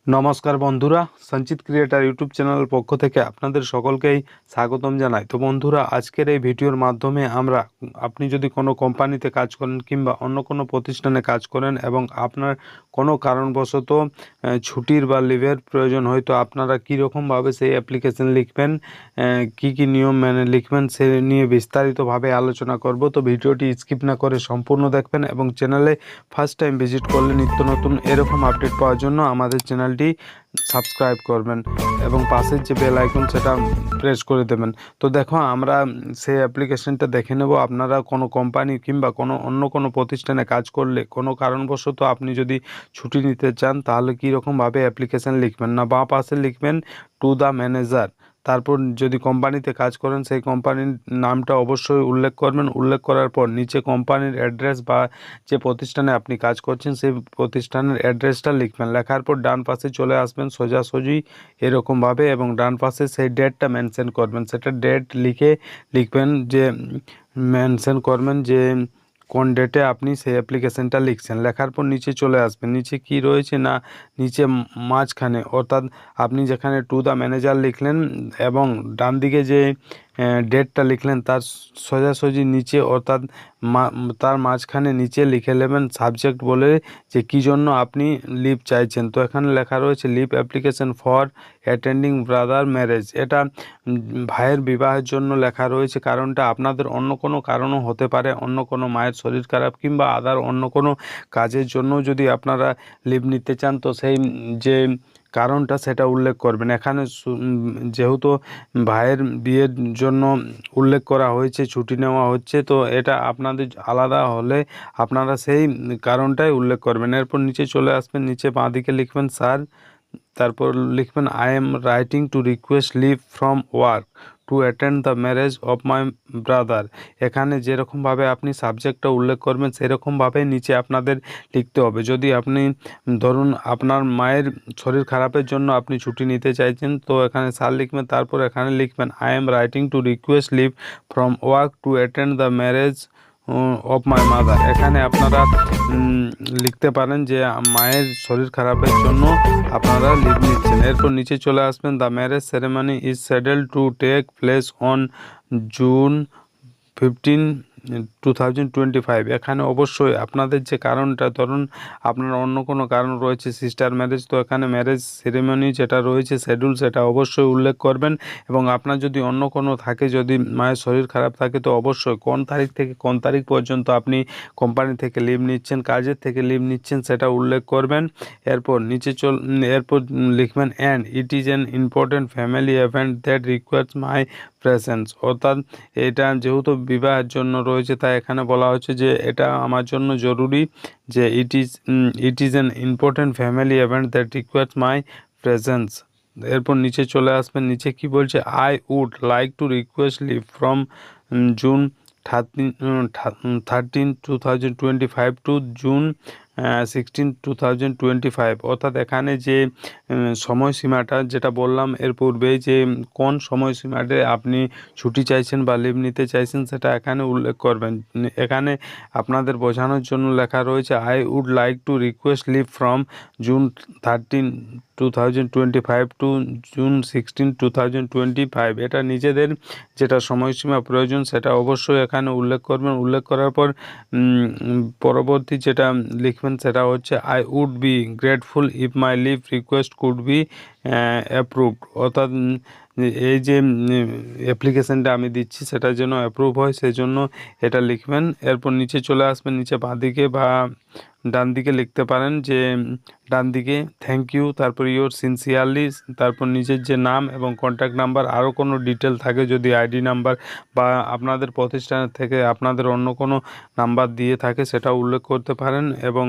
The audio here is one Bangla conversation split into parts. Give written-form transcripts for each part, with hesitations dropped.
নমস্কার বন্ধুরা, সঞ্চিত ক্রিয়েটার ইউটিউব চ্যানেলের পক্ষ থেকে আপনাদের সকলকেই স্বাগতম জানাই। তো বন্ধুরা, আজকের এই ভিডিওর মাধ্যমে আপনি যদি কোনো কোম্পানিতে কাজ করেন কিংবা অন্য কোনো প্রতিষ্ঠানে কাজ করেন এবং আপনার কোনো কারণবশত ছুটির বা লিভের প্রয়োজন হয়, তো আপনারা কীরকমভাবে সেই অ্যাপ্লিকেশন লিখবেন, কি কি নিয়ম মেনে লিখবেন, সে নিয়ে বিস্তারিতভাবে আলোচনা করব। তো ভিডিওটি স্কিপ না করে সম্পূর্ণ দেখবেন এবং চ্যানেলে ফার্স্ট টাইম ভিজিট করলে নিত্য নতুন এরকম আপডেট পাওয়ার জন্য আমাদের চ্যানেলটি সাবস্ক্রাইব করবেন এবং পাশের যে বেল আইকন সেটা প্রেস করে দেবেন। তো দেখো, আমরা সেই অ্যাপ্লিকেশনটা দেখে নেব। আপনারা কোনো কোম্পানি কিংবা অন্য কোনো প্রতিষ্ঠানে কাজ করলে কোনো কারণবশত আপনি যদি ছুটি নিতে চান, তাহলে কীরকমভাবে অ্যাপ্লিকেশন লিখবেন। না, বাঁ পাশে লিখবেন টু দ্য ম্যানেজার, তারপর যদি কোম্পানিতে কাজ করেন সেই কোম্পানির নামটা অবশ্যই উল্লেখ করবেন। উল্লেখ করার পর নিচে কোম্পানির অ্যাড্রেস বা যে প্রতিষ্ঠানে আপনি কাজ করছেন সেই প্রতিষ্ঠানের অ্যাড্রেসটা লিখবেন। লেখার পর ডান পাশে চলে আসবেন সোজাসুজি এরকমভাবে এবং ডান পাশে সেই ডেটটা মেনশন করবেন। সেটা ডেট লিখবেন, যে মেনশন করবেন যে কোন ডেটে আপনি সেই অ্যাপ্লিকেশনটা লিখছেন। লেখার পর নিচে চলে আসবেন। নিচে কি রয়েছে, না নিচে মাঝখানে, অর্থাৎ আপনি যেখানে টু দ্য ম্যানেজার লিখলেন এবং ডান দিকে যে ডেটটা লিখলেন তার সোজাসুজি নিচে, অর্থাৎ তার মাঝখানে নিচে লিখে নেবেন সাবজেক্ট বলে যে কী জন্য আপনি লিভ চাইছেন। তো এখানে লেখা রয়েছে leave application for attending brother marriage. এটা ভাইয়ের বিবাহের জন্য লেখা রয়েছে। কারণটা আপনাদের অন্য কোনো কারণও হতে পারে, অন্য কোনো মায়ের শরীর খারাপ কিংবা অন্য কোনো কাজের জন্য যদি আপনারা লিভ নিতে চান, তো সেই যে কারণটা সেটা উল্লেখ করবেন। এখানে যেহেতু ভাইয়ের বিয়ের জন্য উল্লেখ করা হয়েছে, ছুটি নেওয়া হচ্ছে, তো এটা আপনাদের আলাদা হলে আপনারা সেই কারণটাই উল্লেখ করবেন। এরপর নিচে চলে আসবেন, নিচে বাঁ দিকে লিখবেন স্যার, তারপর লিখবেন I am writing to request leave from work to attend the marriage of my brother. এখানে যেরকমভাবে আপনি সাবজেক্টটা উল্লেখ করবেন সেরকমভাবে নিচে আপনাদের লিখতে হবে। যদি আপনি ধরুন আপনার মায়ের শরীর খারাপের জন্য আপনি ছুটি নিতে চাইছেন, তো এখানে স্যার লিখবেন, তারপর এখানে লিখবেন I am writing to request leave from work to attend the marriage of my mother. এখানে আপনারা লিখতে পারেন যে মায়ের শরীর খারাপের জন্য আপনারা লিভ নিচ্ছেন। এরপর নিচে চলে আসবেন, the marriage ceremony is scheduled to take place on June 15, 2025। এখানে অবশ্যই আপনাদের যে কারণটা, ধরুন আপনার অন্য কোনো কারণ রয়েছে, সিস্টার ম্যারেজ, তো এখানে ম্যারেজ সেরেমনি যেটা রয়েছে শিডিউল সেটা অবশ্যই উল্লেখ করবেন। এবং আপনার যদি অন্য কোনো থাকে, যদি মায়ের শরীর খারাপ থাকে, তো অবশ্যই কোন তারিখ থেকে কোন তারিখ পর্যন্ত আপনি কোম্পানি থেকে লিভ নিচ্ছেন, কাজের থেকে লিভ নিচ্ছেন, সেটা উল্লেখ করবেন। এরপর এরপর লিখবেন and it is an important family event that requires my presence. অর্থাৎ এটা যেহেতু বিবাহের জন্য রয়েছে, তাই এখানে বলা হচ্ছে যে এটা আমার জন্য জরুরি, যে it is an important family event that requires my presence. এরপর নিচে চলে আসবেন, নিচে কি বলছে, I would like to request leave from June 13, 2025 to June 16, 2025। অর্থাৎ এখানে যে সময়সীমাটা যেটা বললাম এর পূর্বেই, যে কোন সময়সীমাতে আপনি ছুটি চাইছেন বা লিভ নিতে চাইছেন, সেটা এখানে উল্লেখ করবেন। এখানে আপনাদের বোঝানোর জন্য লেখা রয়েছে I would like to request leave from June 13, 2025 to June 16, 2025। এটা নিজেদের যেটা সময়সীমা প্রয়োজন সেটা অবশ্যই এখানে উল্লেখ করবেন। উল্লেখ করার পর পরবর্তী যেটা লিখবেন সেটা হচ্ছে I would be grateful if my leave request could be approved. অর্থাৎ এই যে অ্যাপ্লিকেশানটা আমি দিচ্ছি সেটা যেন অ্যাপ্রুভ হয়, সেই জন্য এটা লিখবেন। এরপর নিচে চলে আসবেন, নিচে বাঁদিকে বা ডান দিকে লিখতে পারেন যে ডান দিকে থ্যাংক ইউ, তারপর ইয়োর সিনসিয়ারলি, তারপর নিজের যে নাম এবং কন্ট্যাক্ট নাম্বার, আরও কোনো ডিটেল থাকে যদি আইডি নাম্বার বা আপনাদের প্রতিষ্ঠানের থেকে আপনাদের অন্য কোনো নাম্বার দিয়ে থাকে সেটা উল্লেখ করতে পারেন। এবং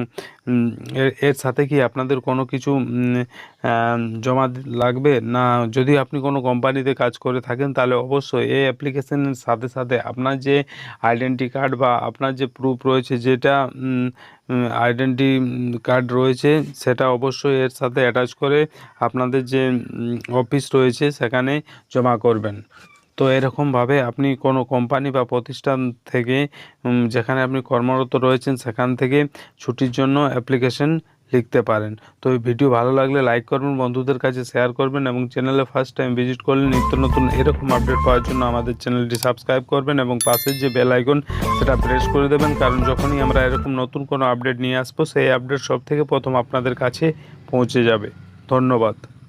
এর সাথে কি আপনাদের কোনো কিছু জমা লাগবে না? যদি আপনি কোনো কোম্পানিতে কাজ করে থাকেন তাহলে অবশ্যই এই অ্যাপ্লিকেশনের সাথে সাথে আপনার যে আইডেন্টি কার্ড বা আপনার যে প্রুফ রয়েছে, যেটা আইডেন্টি কার্ড রয়েছে, সেটা অবশ্যই এর সাথে অ্যাটাচ করে আপনাদের যে অফিস রয়েছে সেখানে জমা করবেন। তো এরকমভাবে আপনি কোনো কোম্পানি বা প্রতিষ্ঠান থেকে যেখানে আপনি কর্মরত রয়েছেন সেখান থেকে ছুটির জন্য অ্যাপ্লিকেশন লিখতে পারেন। তো এই ভিডিও ভালো লাগলে লাইক করবেন, বন্ধুদের কাছে শেয়ার করবেন এবং চ্যানেলে ফার্স্ট টাইম ভিজিট করলে নিত্য নতুন এরকম আপডেট পাওয়ার জন্য আমাদের চ্যানেলটি সাবস্ক্রাইব করবেন এবং পাশের যে বেল আইকন সেটা প্রেস করে দেবেন, কারণ যখনই আমরা এরকম নতুন কোনো আপডেট নিয়ে আসবো সেই আপডেট সব থেকে প্রথম আপনাদের কাছে পৌঁছে যাবে। ধন্যবাদ।